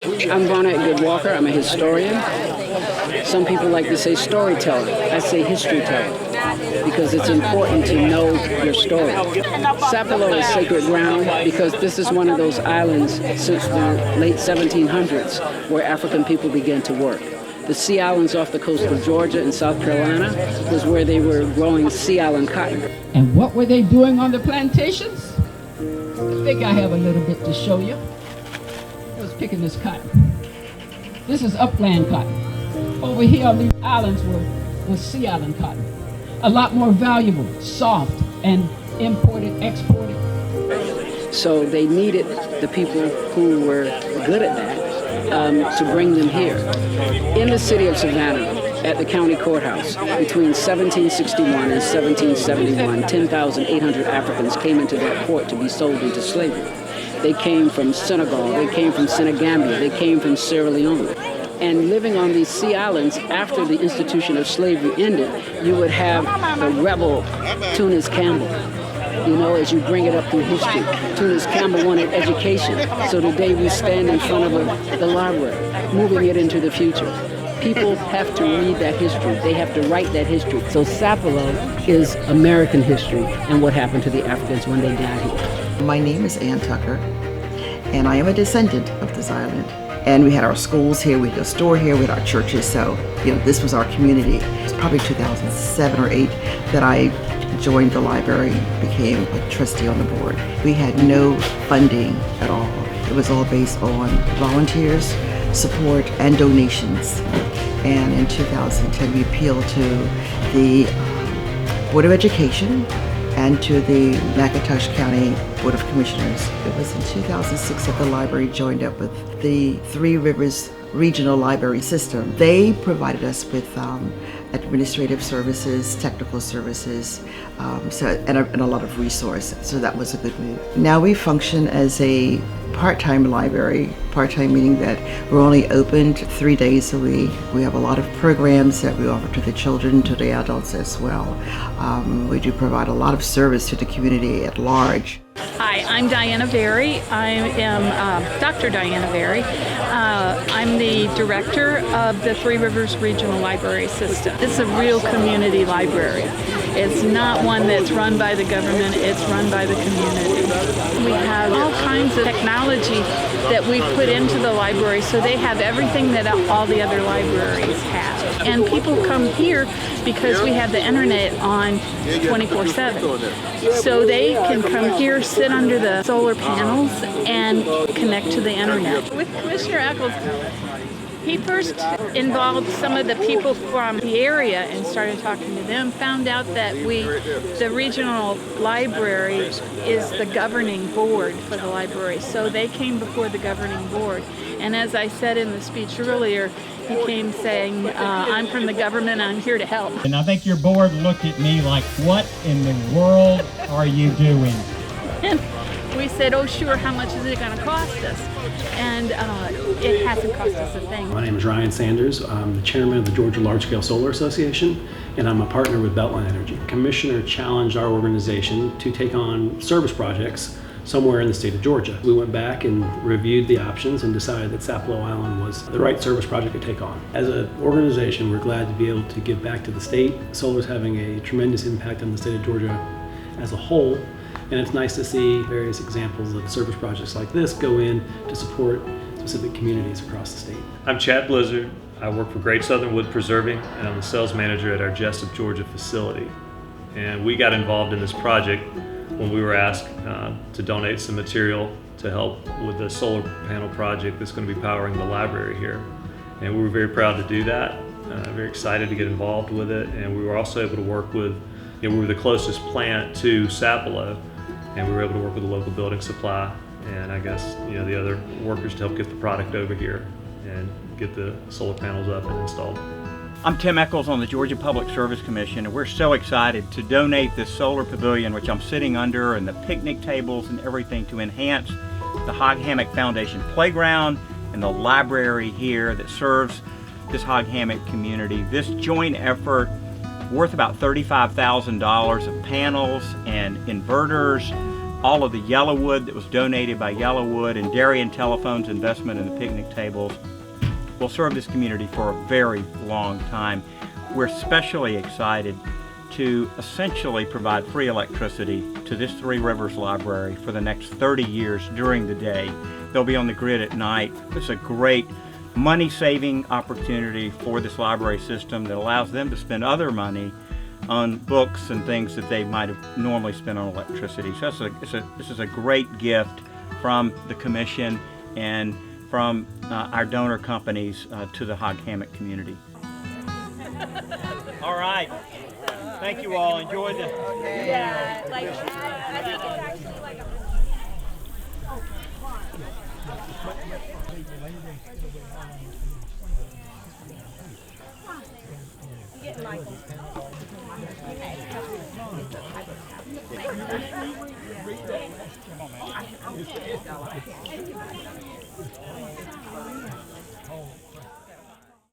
I'm Barnett Goodwalker. I'm a historian. Some people like to say storyteller. I say history teller because it's important to know your story. Sapelo is sacred ground because this is one of those islands since the late 1700s where African people began to work. The Sea Islands off the coast of Georgia and South Carolina was where they were growing Sea Island cotton. And what were they doing on the plantations? I think I have a little bit to show you. I was picking this cotton. This is upland cotton. Over here on these islands was Sea Island cotton. A lot more valuable, soft, and imported, exported. So they needed the people who were good at that to bring them here. In the city of Savannah, at the county courthouse, between 1761 and 1771, 10,800 Africans came into that port to be sold into slavery. They came from Senegal, they came from Senegambia, they came from Sierra Leone. And living on these sea islands after the institution of slavery ended, you would have the rebel Tunis Campbell. You know, as you bring it up through history, Tunis Campbell wanted education. So today we stand in front of the library, moving it into the future. People have to read that history. They have to write that history. So Sapelo is American history and what happened to the Africans when they got here. My name is Ann Tucker, and I am a descendant of this island. And we had our schools here, we had a store here, we had our churches, so this was our community. It was probably 2007 or 8 that I joined the library, became a trustee on the board. We had no funding at all. It was all based on volunteers, support, and donations. And in 2010, we appealed to the Board of Education and to the McIntosh County Board of Commissioners. It was in 2006 that the library joined up with the Three Rivers Regional Library System. They provided us with administrative services, technical services, and a lot of resources, so that was a good move. Now we function as a part-time library, part-time meaning that we're only open 3 days a week. We have a lot of programs that we offer to the children, to the adults as well. We do provide a lot of service to the community at large. Hi, I'm Diana Berry. I am Dr. Diana Berry. I'm the director of the Three Rivers Regional Library System. It's a real community library. It's not one that's run by the government, it's run by the community. We have all kinds of technology that we put into the library, so they have everything that all the other libraries have. And people come here because we have the internet on 24/7. So they can come here, sit under the solar panels, and connect to the internet. With Commissioner Echols, he first involved some of the people from the area and started talking to them, found out that the regional library is the governing board for the library. So they came before the governing board. And as I said in the speech earlier, he came saying, I'm from the government, I'm here to help. And I think your board looked at me like, what in the world are you doing? And we said, oh sure, how much is it going to cost us? And it hasn't cost us a thing. My name is Ryan Sanders. I'm the chairman of the Georgia Large Scale Solar Association, and I'm a partner with Beltline Energy. The commissioner challenged our organization to take on service projects somewhere in the state of Georgia. We went back and reviewed the options and decided that Sapelo Island was the right service project to take on. As an organization, we're glad to be able to give back to the state. Solar is having a tremendous impact on the state of Georgia as a whole, and it's nice to see various examples of service projects like this go in to support specific communities across the state. I'm Chad Blizzard. I work for Great Southern Wood Preserving, and I'm the sales manager at our Jessup, Georgia facility. And we got involved in this project when we were asked to donate some material to help with the solar panel project that's going to be powering the library here. And we were very proud to do that, very excited to get involved with it. And we were also able to work with, we were the closest plant to Sapelo, and we were able to work with the local building supply and I guess the other workers to help get the product over here and get the solar panels up and installed. I'm Tim Echols on the Georgia Public Service Commission, and we're so excited to donate this solar pavilion, which I'm sitting under, and the picnic tables and everything to enhance the Hog Hammock Foundation playground and the library here that serves this Hog Hammock community. This joint effort worth about $35,000 of panels and inverters all of the YellaWood that was donated by YellaWood and Darien Telephone's investment in the picnic tables will serve this community for a very long time. We're especially excited to essentially provide free electricity to this Three Rivers Library for the next 30 years during the day. They'll be on the grid at night. It's a great money-saving opportunity for this library system that allows them to spend other money on books and things that they might have normally spent on electricity. So this is a great gift from the Commission and from our donor companies to the Hog Hammock community. All right. Thank you all. Enjoy the... Yeah, like, I think it's actually like a... I'm getting Michael. Okay.